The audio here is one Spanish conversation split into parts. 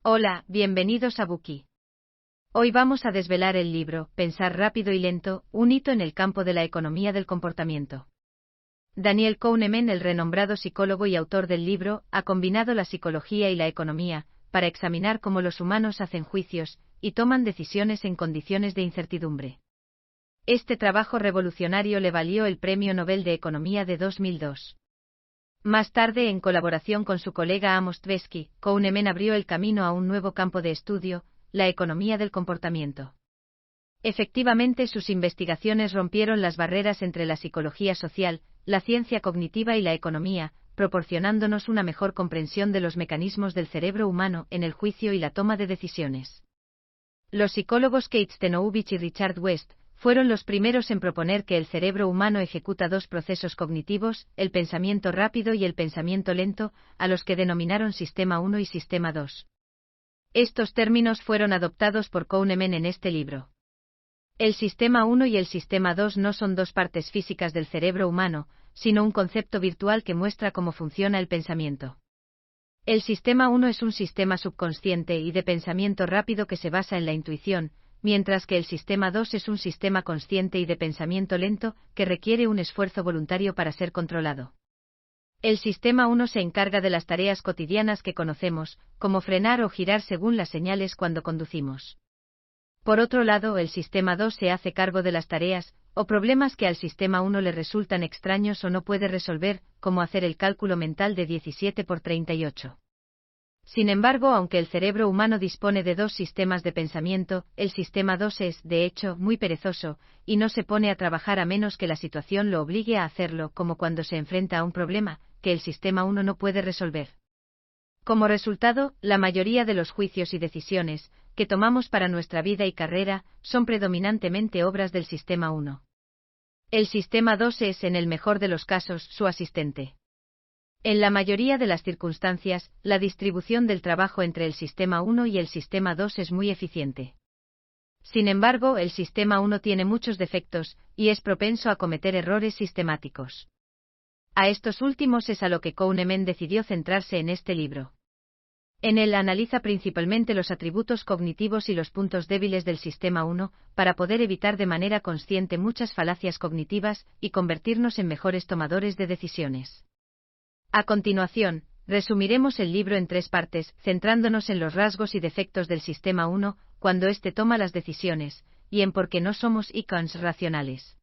Hola, bienvenidos a Bookey. Hoy vamos a desvelar el libro Pensar rápido y lento, un hito en el campo de la economía del comportamiento. Daniel Kahneman, el renombrado psicólogo y autor del libro, ha combinado la psicología y la economía para examinar cómo los humanos hacen juicios y toman decisiones en condiciones de incertidumbre. Este trabajo revolucionario le valió el Premio Nobel de Economía de 2002. Más tarde, en colaboración con su colega Amos Tversky, Kahneman abrió el camino a un nuevo campo de estudio, la economía del comportamiento. Efectivamente, sus investigaciones rompieron las barreras entre la psicología social, la ciencia cognitiva y la economía, proporcionándonos una mejor comprensión de los mecanismos del cerebro humano en el juicio y la toma de decisiones. Los psicólogos Kate Stenovich y Richard West fueron los primeros en proponer que el cerebro humano ejecuta dos procesos cognitivos, el pensamiento rápido y el pensamiento lento, a los que denominaron Sistema 1 y Sistema 2. Estos términos fueron adoptados por Kahneman en este libro. El Sistema 1 y el Sistema 2 no son dos partes físicas del cerebro humano, sino un concepto virtual que muestra cómo funciona el pensamiento. El Sistema 1 es un sistema subconsciente y de pensamiento rápido que se basa en la intuición, mientras que el Sistema 2 es un sistema consciente y de pensamiento lento, que requiere un esfuerzo voluntario para ser controlado. El Sistema 1 se encarga de las tareas cotidianas que conocemos, como frenar o girar según las señales cuando conducimos. Por otro lado, el Sistema 2 se hace cargo de las tareas o problemas que al Sistema 1 le resultan extraños o no puede resolver, como hacer el cálculo mental de 17 por 38. Sin embargo, aunque el cerebro humano dispone de dos sistemas de pensamiento, el Sistema 2 es, de hecho, muy perezoso, y no se pone a trabajar a menos que la situación lo obligue a hacerlo, como cuando se enfrenta a un problema que el Sistema 1 no puede resolver. Como resultado, la mayoría de los juicios y decisiones que tomamos para nuestra vida y carrera son predominantemente obras del Sistema 1. El Sistema 2 es, en el mejor de los casos, su asistente. En la mayoría de las circunstancias, la distribución del trabajo entre el Sistema 1 y el Sistema 2 es muy eficiente. Sin embargo, el Sistema 1 tiene muchos defectos y es propenso a cometer errores sistemáticos. A estos últimos es a lo que Kahneman decidió centrarse en este libro. En él analiza principalmente los atributos cognitivos y los puntos débiles del Sistema 1, para poder evitar de manera consciente muchas falacias cognitivas y convertirnos en mejores tomadores de decisiones. A continuación, resumiremos el libro en tres partes, centrándonos en los rasgos y defectos del Sistema 1, cuando éste toma las decisiones, y en por qué no somos icons racionales.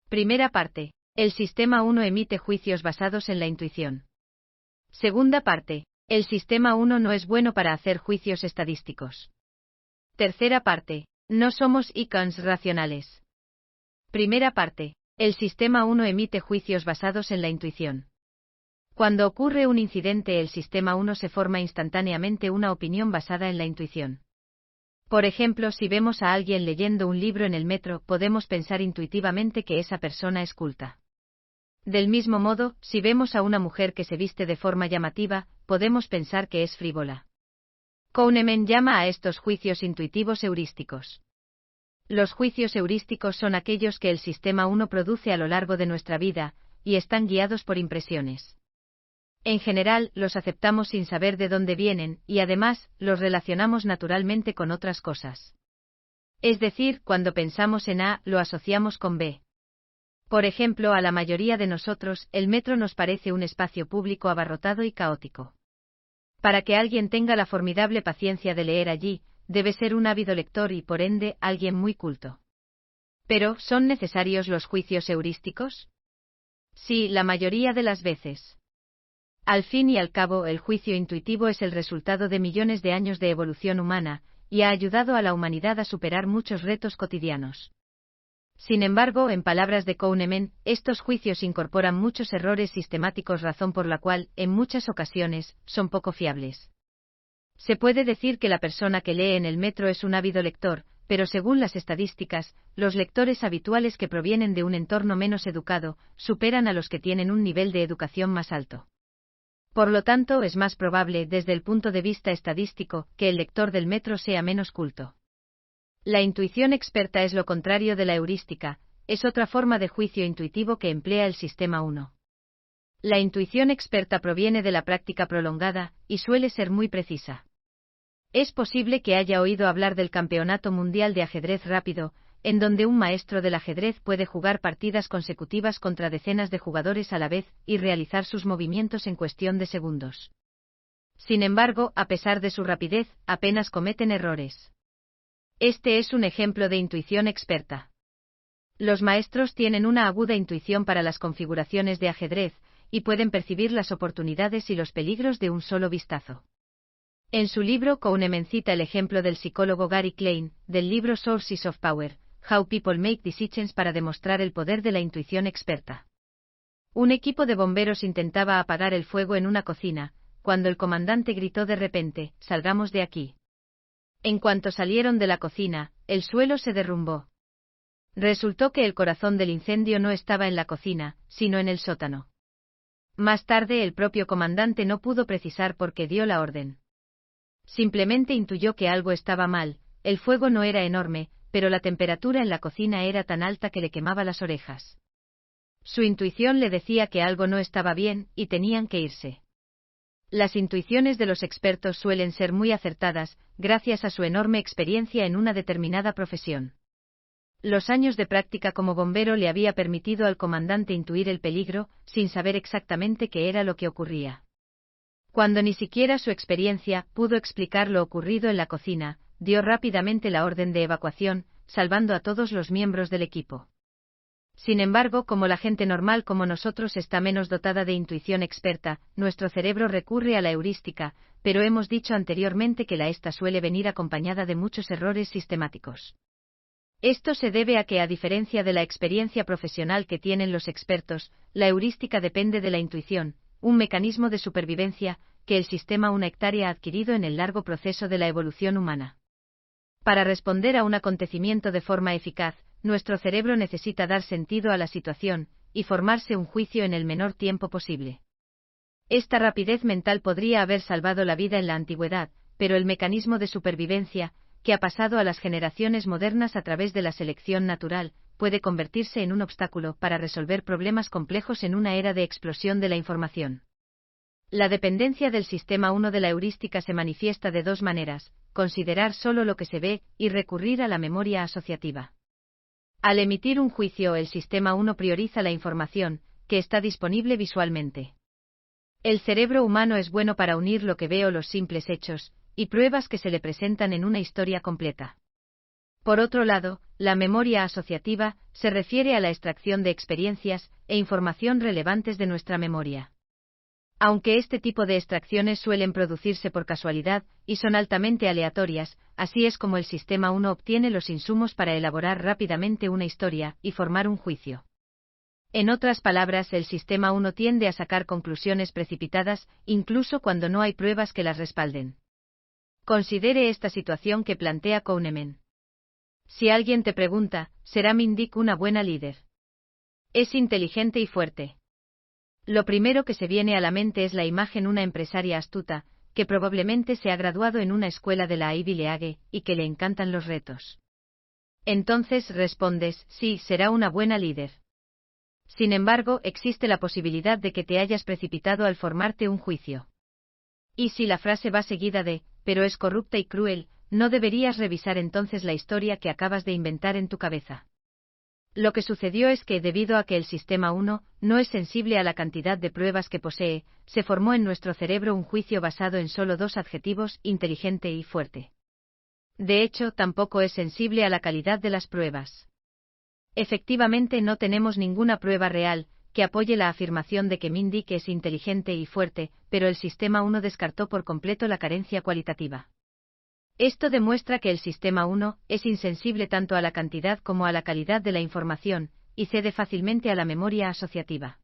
Primera parte. El Sistema 1 emite juicios basados en la intuición. Segunda parte. El Sistema 1 no es bueno para hacer juicios estadísticos. Tercera parte. No somos icons racionales. Primera parte. El Sistema 1 emite juicios basados en la intuición. Cuando ocurre un incidente, el Sistema 1 se forma instantáneamente una opinión basada en la intuición. Por ejemplo, si vemos a alguien leyendo un libro en el metro, podemos pensar intuitivamente que esa persona es culta. Del mismo modo, si vemos a una mujer que se viste de forma llamativa, podemos pensar que es frívola. Kahneman llama a estos juicios intuitivos heurísticos. Los juicios heurísticos son aquellos que el Sistema 1 produce a lo largo de nuestra vida, y están guiados por impresiones. En general, los aceptamos sin saber de dónde vienen, y además, los relacionamos naturalmente con otras cosas. Es decir, cuando pensamos en A, lo asociamos con B. Por ejemplo, a la mayoría de nosotros, el metro nos parece un espacio público abarrotado y caótico. Para que alguien tenga la formidable paciencia de leer allí, debe ser un ávido lector y, por ende, alguien muy culto. Pero, ¿son necesarios los juicios heurísticos? Sí, la mayoría de las veces. Al fin y al cabo, el juicio intuitivo es el resultado de millones de años de evolución humana, y ha ayudado a la humanidad a superar muchos retos cotidianos. Sin embargo, en palabras de Kahneman, estos juicios incorporan muchos errores sistemáticos, razón por la cual, en muchas ocasiones, son poco fiables. Se puede decir que la persona que lee en el metro es un ávido lector, pero según las estadísticas, los lectores habituales que provienen de un entorno menos educado, superan a los que tienen un nivel de educación más alto. Por lo tanto, es más probable, desde el punto de vista estadístico, que el lector del metro sea menos culto. La intuición experta es lo contrario de la heurística, es otra forma de juicio intuitivo que emplea el Sistema 1. La intuición experta proviene de la práctica prolongada, y suele ser muy precisa. Es posible que haya oído hablar del Campeonato Mundial de Ajedrez Rápido, en donde un maestro del ajedrez puede jugar partidas consecutivas contra decenas de jugadores a la vez y realizar sus movimientos en cuestión de segundos. Sin embargo, a pesar de su rapidez, apenas cometen errores. Este es un ejemplo de intuición experta. Los maestros tienen una aguda intuición para las configuraciones de ajedrez, y pueden percibir las oportunidades y los peligros de un solo vistazo. En su libro Kahneman cita el ejemplo del psicólogo Gary Klein, del libro Sources of Power, How People Make Decisions para demostrar el poder de la intuición experta. Un equipo de bomberos intentaba apagar el fuego en una cocina, cuando el comandante gritó de repente, «Salgamos de aquí». En cuanto salieron de la cocina, el suelo se derrumbó. Resultó que el corazón del incendio no estaba en la cocina, sino en el sótano. Más tarde el propio comandante no pudo precisar por qué dio la orden. Simplemente intuyó que algo estaba mal, el fuego no era enorme, pero la temperatura en la cocina era tan alta que le quemaba las orejas. Su intuición le decía que algo no estaba bien, y tenían que irse. Las intuiciones de los expertos suelen ser muy acertadas, gracias a su enorme experiencia en una determinada profesión. Los años de práctica como bombero le había permitido al comandante intuir el peligro, sin saber exactamente qué era lo que ocurría. Cuando ni siquiera su experiencia pudo explicar lo ocurrido en la cocina, dio rápidamente la orden de evacuación, salvando a todos los miembros del equipo. Sin embargo, como la gente normal como nosotros está menos dotada de intuición experta, nuestro cerebro recurre a la heurística, pero hemos dicho anteriormente que esta suele venir acompañada de muchos errores sistemáticos. Esto se debe a que, a diferencia de la experiencia profesional que tienen los expertos, la heurística depende de la intuición, un mecanismo de supervivencia que el sistema una hectárea ha adquirido en el largo proceso de la evolución humana. Para responder a un acontecimiento de forma eficaz, nuestro cerebro necesita dar sentido a la situación y formarse un juicio en el menor tiempo posible. Esta rapidez mental podría haber salvado la vida en la antigüedad, pero el mecanismo de supervivencia, que ha pasado a las generaciones modernas a través de la selección natural, puede convertirse en un obstáculo para resolver problemas complejos en una era de explosión de la información. La dependencia del sistema 1 de la heurística se manifiesta de dos maneras: considerar solo lo que se ve y recurrir a la memoria asociativa. Al emitir un juicio, el sistema 1 prioriza la información que está disponible visualmente. El cerebro humano es bueno para unir lo que ve o los simples hechos y pruebas que se le presentan en una historia completa. Por otro lado, la memoria asociativa se refiere a la extracción de experiencias e información relevantes de nuestra memoria. Aunque este tipo de extracciones suelen producirse por casualidad y son altamente aleatorias, así es como el sistema 1 obtiene los insumos para elaborar rápidamente una historia y formar un juicio. En otras palabras, el sistema 1 tiende a sacar conclusiones precipitadas, incluso cuando no hay pruebas que las respalden. Considere esta situación que plantea Kahneman. Si alguien te pregunta, ¿será Mindy una buena líder? Es inteligente y fuerte. Lo primero que se viene a la mente es la imagen: una empresaria astuta, que probablemente se ha graduado en una escuela de la Ivy League y que le encantan los retos. Entonces respondes, sí, será una buena líder. Sin embargo, existe la posibilidad de que te hayas precipitado al formarte un juicio. Y si la frase va seguida de, pero es corrupta y cruel, no deberías revisar entonces la historia que acabas de inventar en tu cabeza. Lo que sucedió es que, debido a que el sistema 1 no es sensible a la cantidad de pruebas que posee, se formó en nuestro cerebro un juicio basado en solo dos adjetivos: inteligente y fuerte. De hecho, tampoco es sensible a la calidad de las pruebas. Efectivamente, no tenemos ninguna prueba real que apoye la afirmación de que Mindy es inteligente y fuerte, pero el sistema 1 descartó por completo la carencia cualitativa. Esto demuestra que el sistema 1 es insensible tanto a la cantidad como a la calidad de la información, y cede fácilmente a la memoria asociativa.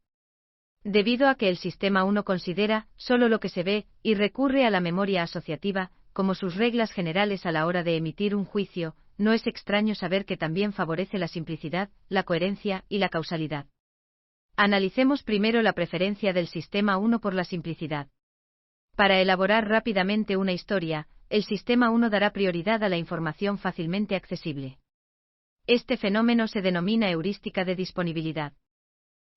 Debido a que el sistema 1 considera solo lo que se ve y recurre a la memoria asociativa como sus reglas generales a la hora de emitir un juicio, no es extraño saber que también favorece la simplicidad, la coherencia y la causalidad. Analicemos primero la preferencia del sistema 1 por la simplicidad. Para elaborar rápidamente una historia, el sistema 1 dará prioridad a la información fácilmente accesible. Este fenómeno se denomina heurística de disponibilidad.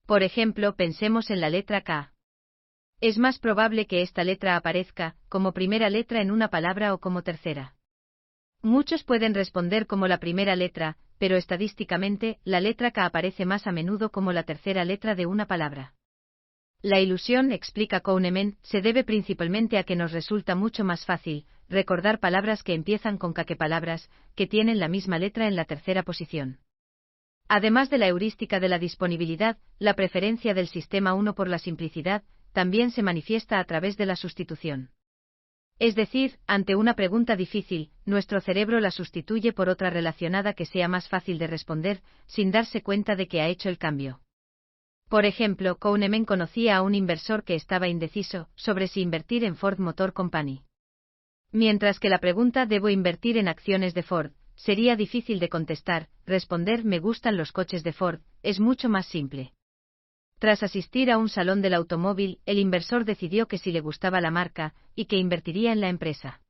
Por ejemplo, pensemos en la letra K. Es más probable que esta letra aparezca como primera letra en una palabra o como tercera. Muchos pueden responder como la primera letra, pero estadísticamente, la letra K aparece más a menudo como la tercera letra de una palabra. La ilusión, explica Kahneman, se debe principalmente a que nos resulta mucho más fácil recordar palabras que empiezan con K que palabras que tienen la misma letra en la tercera posición. Además de la heurística de la disponibilidad, la preferencia del sistema 1 por la simplicidad también se manifiesta a través de la sustitución. Es decir, ante una pregunta difícil, nuestro cerebro la sustituye por otra relacionada que sea más fácil de responder, sin darse cuenta de que ha hecho el cambio. Por ejemplo, Kahneman conocía a un inversor que estaba indeciso sobre si invertir en Ford Motor Company. Mientras que la pregunta ¿debo invertir en acciones de Ford? Sería difícil de contestar, responder me gustan los coches de Ford, es mucho más simple. Tras asistir a un salón del automóvil, el inversor decidió que sí le gustaba la marca, y que invertiría en la empresa.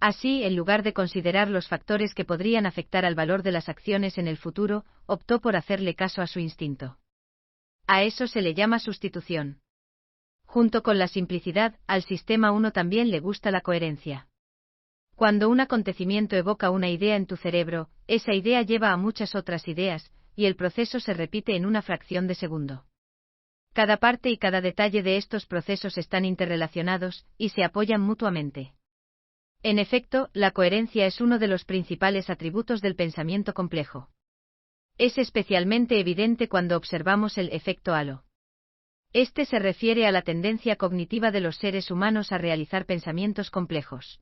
Así, en lugar de considerar los factores que podrían afectar al valor de las acciones en el futuro, optó por hacerle caso a su instinto. A eso se le llama sustitución. Junto con la simplicidad, al sistema 1 también le gusta la coherencia. Cuando un acontecimiento evoca una idea en tu cerebro, esa idea lleva a muchas otras ideas, y el proceso se repite en una fracción de segundo. Cada parte y cada detalle de estos procesos están interrelacionados, y se apoyan mutuamente. En efecto, la coherencia es uno de los principales atributos del pensamiento complejo. Es especialmente evidente cuando observamos el efecto halo. Este se refiere a la tendencia cognitiva de los seres humanos a realizar pensamientos complejos.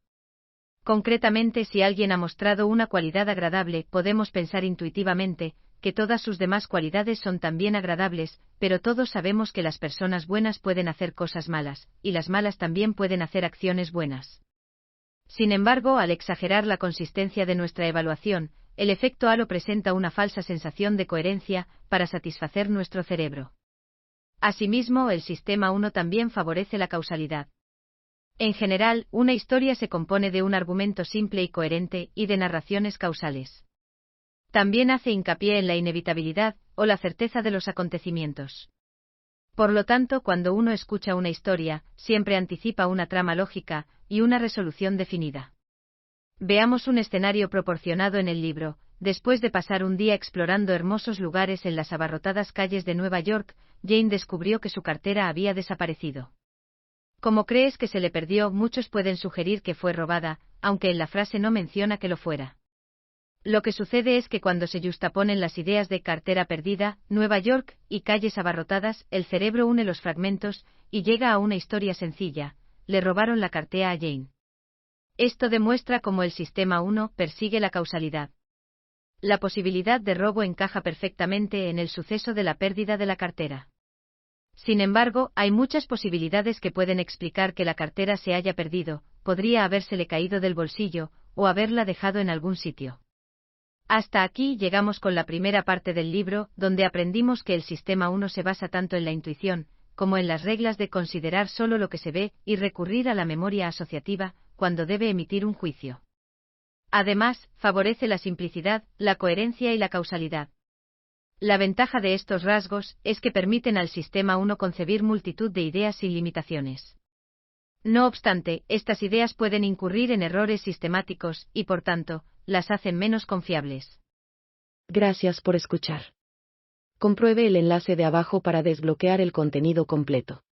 Concretamente, si alguien ha mostrado una cualidad agradable, podemos pensar intuitivamente que todas sus demás cualidades son también agradables, pero todos sabemos que las personas buenas pueden hacer cosas malas, y las malas también pueden hacer acciones buenas. Sin embargo, al exagerar la consistencia de nuestra evaluación, el efecto halo presenta una falsa sensación de coherencia para satisfacer nuestro cerebro. Asimismo, el sistema 1 también favorece la causalidad. En general, una historia se compone de un argumento simple y coherente, y de narraciones causales. También hace hincapié en la inevitabilidad, o la certeza de los acontecimientos. Por lo tanto, cuando uno escucha una historia, siempre anticipa una trama lógica, y una resolución definida. Veamos un escenario proporcionado en el libro. Después de pasar un día explorando hermosos lugares en las abarrotadas calles de Nueva York, Jane descubrió que su cartera había desaparecido. ¿Cómo crees que se le perdió? Muchos pueden sugerir que fue robada, aunque en la frase no menciona que lo fuera. Lo que sucede es que cuando se yuxtaponen las ideas de cartera perdida, Nueva York, y calles abarrotadas, el cerebro une los fragmentos, y llega a una historia sencilla: le robaron la cartera a Jane. Esto demuestra cómo el sistema 1 persigue la causalidad. La posibilidad de robo encaja perfectamente en el suceso de la pérdida de la cartera. Sin embargo, hay muchas posibilidades que pueden explicar que la cartera se haya perdido: podría habérsele caído del bolsillo, o haberla dejado en algún sitio. Hasta aquí llegamos con la primera parte del libro, donde aprendimos que el sistema 1 se basa tanto en la intuición, como en las reglas de considerar solo lo que se ve, y recurrir a la memoria asociativa, cuando debe emitir un juicio. Además, favorece la simplicidad, la coherencia y la causalidad. La ventaja de estos rasgos es que permiten al sistema 1 concebir multitud de ideas sin limitaciones. No obstante, estas ideas pueden incurrir en errores sistemáticos, y por tanto, las hacen menos confiables. Gracias por escuchar. Compruebe el enlace de abajo para desbloquear el contenido completo.